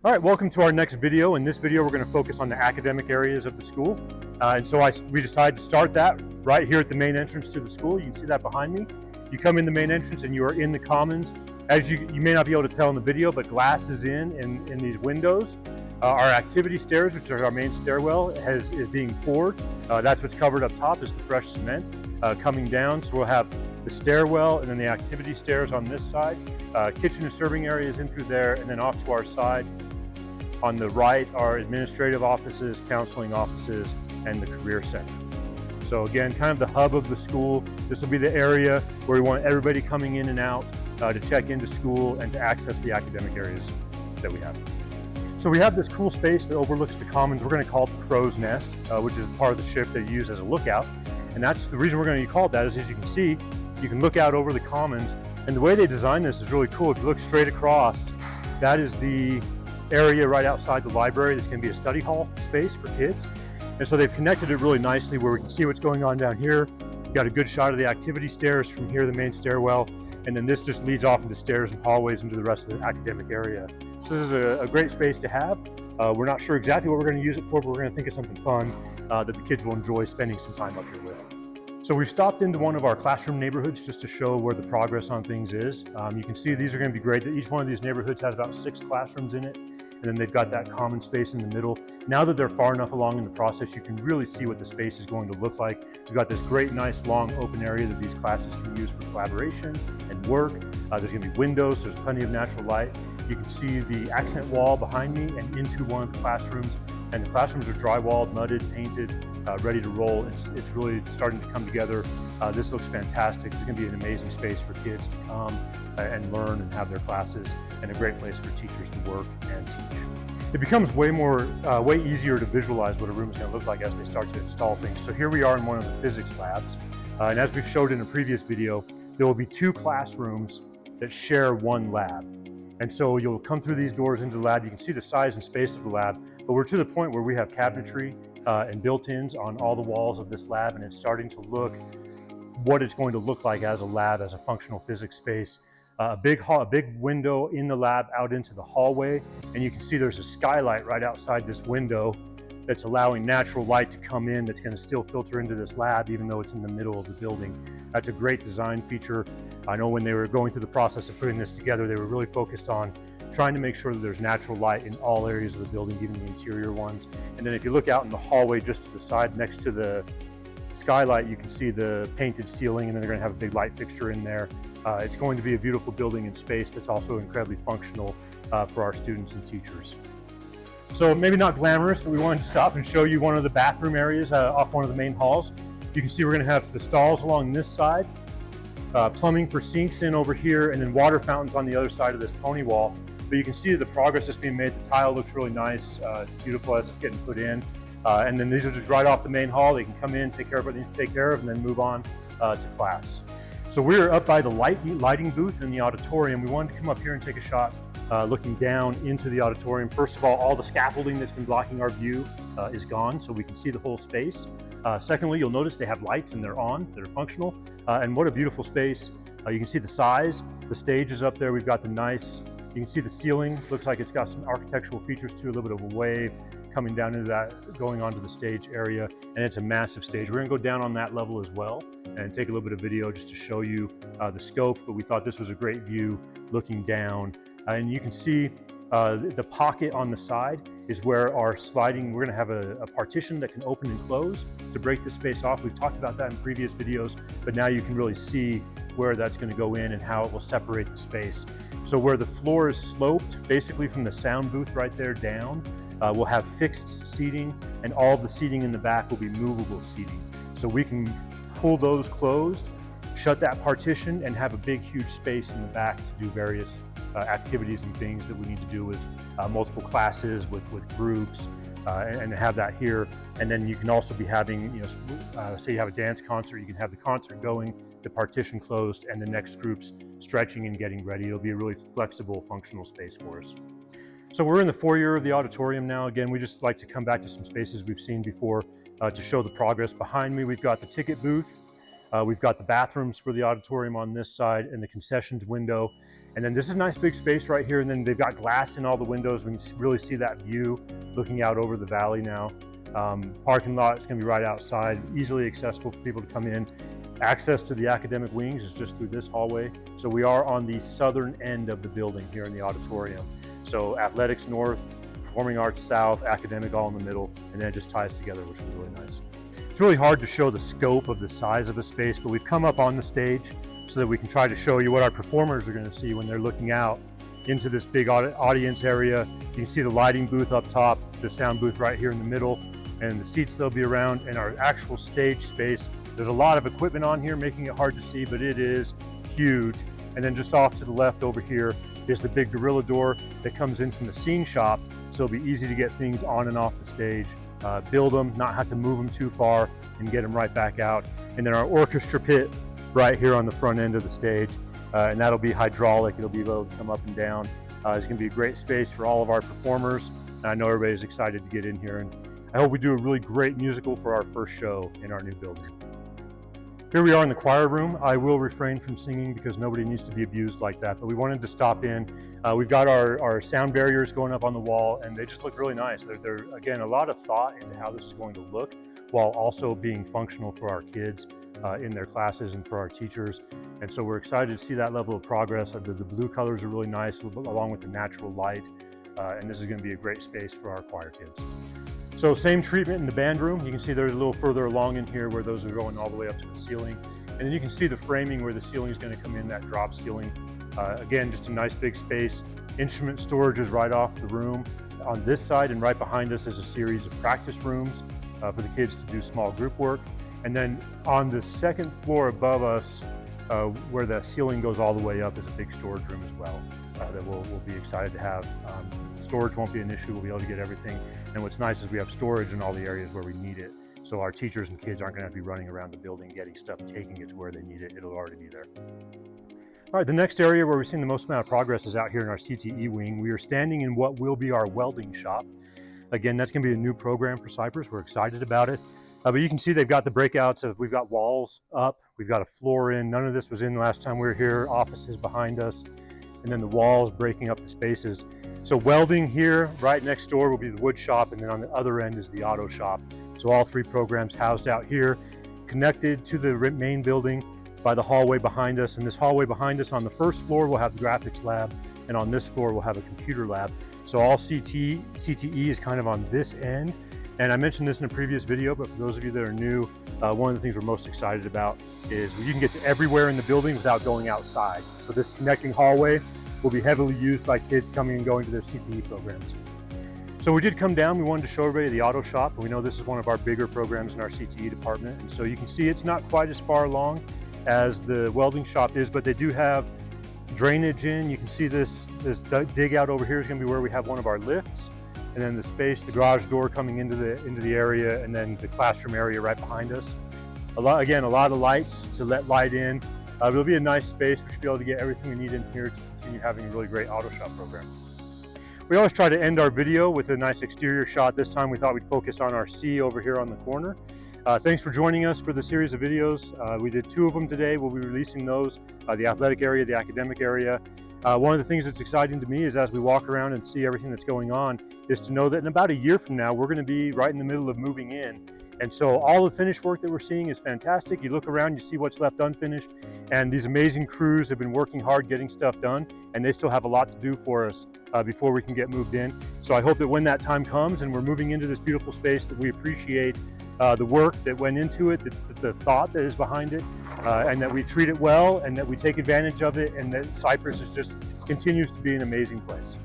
All right, welcome to our next video. In this video, we're going to focus on the academic areas of the school. We decided to start that right here at the main entrance to the school. You can see that behind me. You come in the main entrance and you are in the commons. As you may not be able to tell in the video, but glass is in these windows. Our activity stairs, which are our main stairwell, is being poured. That's what's covered up top is the fresh cement coming down. So we'll have the stairwell and then the activity stairs on this side. Kitchen and serving areas in through there, and then off to our side. On the right are administrative offices, counseling offices, and the career center. So again, kind of the hub of the school. This will be the area where we want everybody coming in and out to check into school and to access the academic areas that we have. So we have this cool space that overlooks the commons. We're going to call it the Crow's Nest, which is part of the ship that you use as a lookout. And that's the reason we're going to call it that is, as you can see, you can look out over the commons. And the way they designed this is really cool. If you look straight across, that is the area right outside the library. That's going to be a study hall space for kids. And so they've connected it really nicely where we can see what's going on down here. We've got a good shot of the activity stairs from here, the main stairwell. And then this just leads off into stairs and hallways into the rest of the academic area. So this is a great space to have. We're not sure exactly what we're going to use it for, but we're going to think of something fun that the kids will enjoy spending some time up here with. So we've stopped into one of our classroom neighborhoods just to show where the progress on things is. You can see these are going to be great. Each one of these neighborhoods has about 6 classrooms in it, and then they've got that common space in the middle. Now that they're far enough along in the process, you can really see what the space is going to look like. We've got this great, nice, long open area that these classes can use for collaboration and work. There's going to be windows, so there's plenty of natural light. You can see the accent wall behind me and into one of the classrooms. And the classrooms are drywalled, mudded, painted, ready to roll. It's really starting to come together. This looks fantastic. It's going to be an amazing space for kids to come and learn and have their classes, and a great place for teachers to work and teach. It becomes way easier to visualize what a room is going to look like as they start to install things. So here we are in one of the physics labs. And as we've showed in a previous video, there will be 2 classrooms that share one lab. And so you'll come through these doors into the lab. You can see the size and space of the lab, but we're to the point where we have cabinetry and built-ins on all the walls of this lab, and it's starting to look what it's going to look like as a lab, as a functional physics space. A big window in the lab out into the hallway, and you can see there's a skylight right outside this window that's allowing natural light to come in that's going to still filter into this lab even though it's in the middle of the building. That's a great design feature. I know when they were going through the process of putting this together, they were really focused on trying to make sure that there's natural light in all areas of the building, even the interior ones. And then if you look out in the hallway just to the side next to the skylight, you can see the painted ceiling, and then they're going to have a big light fixture in there. It's going to be a beautiful building and space that's also incredibly functional for our students and teachers. So maybe not glamorous, but we wanted to stop and show you one of the bathroom areas off one of the main halls. You can see we're going to have the stalls along this side, plumbing for sinks in over here, and then water fountains on the other side of this pony wall. But you can see the progress that's being made. The tile looks really nice. It's beautiful as it's getting put in. And then these are just right off the main hall. They can come in, take care of what they need to take care of, and then move on to class. So we're up by the lighting booth in the auditorium. We wanted to come up here and take a shot looking down into the auditorium. First of all the scaffolding that's been blocking our view is gone, so we can see the whole space. Secondly, you'll notice they have lights and they're on, they're functional. And what a beautiful space. You can see the size, the stage is up there. We've got you can see the ceiling, looks like it's got some architectural features too, a little bit of a wave coming down into that, going onto the stage area. And it's a massive stage. We're gonna go down on that level as well and take a little bit of video just to show you the scope, but we thought this was a great view looking down. And you can see the pocket on the side is where our sliding, we're gonna have a partition that can open and close to break the space off. We've talked about that in previous videos, but now you can really see where that's gonna go in and how it will separate the space. So where the floor is sloped, basically from the sound booth right there down, we'll have fixed seating, and all of the seating in the back will be movable seating. So we can pull those closed, shut that partition, and have a big, huge space in the back to do various activities and things that we need to do with multiple classes, with groups, and have that here. And then you can also be having, say you have a dance concert, you can have the concert going, the partition closed, and the next group's stretching and getting ready. It'll be a really flexible, functional space for us. So we're in the foyer of the auditorium now. Again, we just like to come back to some spaces we've seen before to show the progress. Behind me, we've got the ticket booth. We've got the bathrooms for the auditorium on this side and the concessions window. And then this is a nice big space right here. And then they've got glass in all the windows. We can really see that view looking out over the valley now. Parking lot is going to be right outside, easily accessible for people to come in. Access to the academic wings is just through this hallway. So we are on the southern end of the building here in the auditorium. So athletics north, performing arts south, academic all in the middle, and then it just ties together, which is really nice. It's really hard to show the scope of the size of a space, but we've come up on the stage so that we can try to show you what our performers are going to see when they're looking out into this big audience area. You can see the lighting booth up top, the sound booth right here in the middle, and the seats they'll be around, and our actual stage space. There's a lot of equipment on here making it hard to see, but it is huge. And then just off to the left over here is the big gorilla door that comes in from the scene shop, so it'll be easy to get things on and off the stage, build them, not have to move them too far, and get them right back out. And then our orchestra pit right here on the front end of the stage, and that'll be hydraulic. It'll be able to come up and down. It's going to be a great space for all of our performers, and I know everybody's excited to get in here, and I hope we do a really great musical for our first show in our new building. Here we are in the choir room. I will refrain from singing because nobody needs to be abused like that, but we wanted to stop in. We've got our sound barriers going up on the wall, and they just look really nice. They're again, a lot of thought into how this is going to look while also being functional for our kids in their classes and for our teachers. And so we're excited to see that level of progress. The blue colors are really nice along with the natural light, and this is going to be a great space for our choir kids. So same treatment in the band room. You can see there's a little further along in here where those are going all the way up to the ceiling. And then you can see the framing where the ceiling is going to come in, that drop ceiling. Again, just a nice big space. Instrument storage is right off the room. On this side and right behind us is a series of practice rooms for the kids to do small group work. And then on the second floor above us, where the ceiling goes all the way up, is a big storage room as well that we'll be excited to have. Storage won't be an issue. We'll be able to get everything. And what's nice is we have storage in all the areas where we need it. So our teachers and kids aren't going to have to be running around the building getting stuff, taking it to where they need it. It'll already be there. All right, the next area where we've seen the most amount of progress is out here in our CTE wing. We are standing in what will be our welding shop. Again, that's going to be a new program for Cyprus. We're excited about it. But you can see they've got the breakouts of, we've got walls up, we've got a floor in. None of this was in last time we were here. Offices behind us, and then the walls breaking up the spaces. So welding here, right next door will be the wood shop, and then on the other end is the auto shop. So all three programs housed out here, connected to the main building by the hallway behind us. And this hallway behind us on the first floor will have the graphics lab, and on this floor we'll have a computer lab. So all CTE is kind of on this end. And I mentioned this in a previous video, but for those of you that are new, one of the things we're most excited about is you can get to everywhere in the building without going outside. So this connecting hallway will be heavily used by kids coming and going to their CTE programs. So we did come down, we wanted to show everybody the auto shop, and we know this is one of our bigger programs in our CTE department. And so you can see it's not quite as far along as the welding shop is, but they do have drainage in. You can see this dig out over here is going to be where we have one of our lifts. And then the space, the garage door coming into the area, and then the classroom area right behind us. A lot of lights to let light in. It'll be a nice space. We should be able to get everything we need in here to continue having a really great auto shop program. We always try to end our video with a nice exterior shot. This time we thought we'd focus on our C over here on the corner. Thanks for joining us for the series of videos. We did 2 of them today. We'll be releasing those, the athletic area, the academic area. One of the things that's exciting to me is as we walk around and see everything that's going on is to know that in about a year from now, we're going to be right in the middle of moving in. And so all the finished work that we're seeing is fantastic. You look around, you see what's left unfinished, and these amazing crews have been working hard getting stuff done, and they still have a lot to do for us before we can get moved in. So I hope that when that time comes and we're moving into this beautiful space, that we appreciate the work that went into it, the thought that is behind it, and that we treat it well, and that we take advantage of it, and that Cyprus just continues to be an amazing place.